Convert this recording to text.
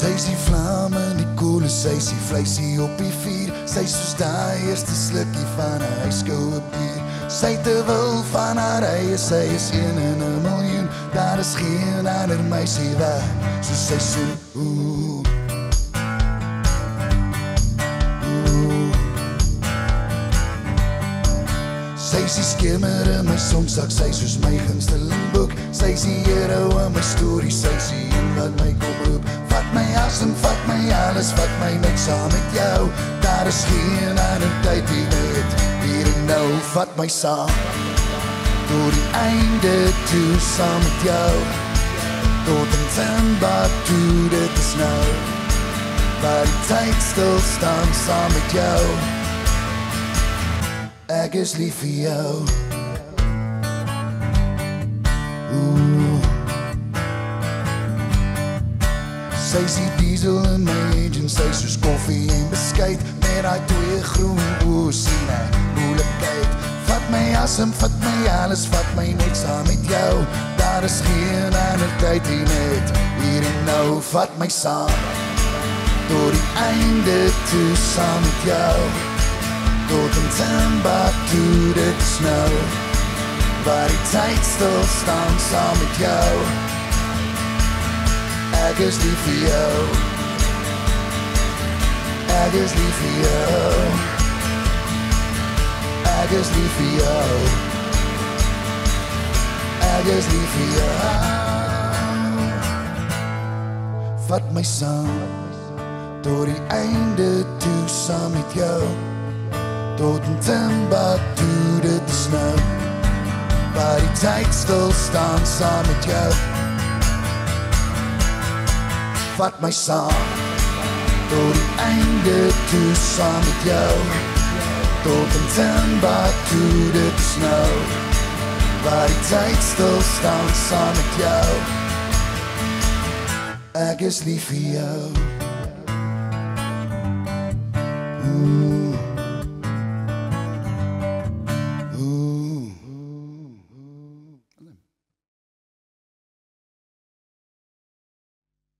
Sy is die vlam in die koele, sy is die vleisie op die vuur. Sy is soos daai eerste slukkie van 'n ijskoue bier. Sy te wil van haar eie, sy is 1 in 'n miljoen. Daar is geen ander meisie weg, soos sy soen. Sy is die skimmer in my sonsak, sy is soos my gunsteling boek. Sy is die hero in my storie, sy is die een wat my kom roep. Vat my asem, vat my alles, vat my net saam met jou. Daar is geen ander tyd die net, hier en nou. Vat my saam, tot die einde toe saam met jou. Tot in Timbuktu, dit is nou, waar die tyd stil staan saam met jou. Ek is lief vir jou. Sy is die diesel in my engine, sy is soos koffie en beskuit. Met die 2 groen oë sien ek moeilikheid. Vat my asem, vat my alles, vat my net saam met jou. Daar is geen ander tyd hier net, hier en nou. Vat my saam, tot die einde toe saam met jou. Tot in Timbuktu, dit is nou, waar die tyd stil staan saam met jou. Ek is lief vir jou. Ek is lief vir jou. Ek is lief vir jou. Ek is lief vir jou. Vat my saam, tot die einde toe saam met jou. Tot in Timbuktu, dit is nou, waar die tyd stil staan saam met jou. Vat my saam, tot die einde toe saam met jou. Tot in Timbuktu, dit is nou, waar die tyd stil staan saam met jou. Ek is lief vir jou.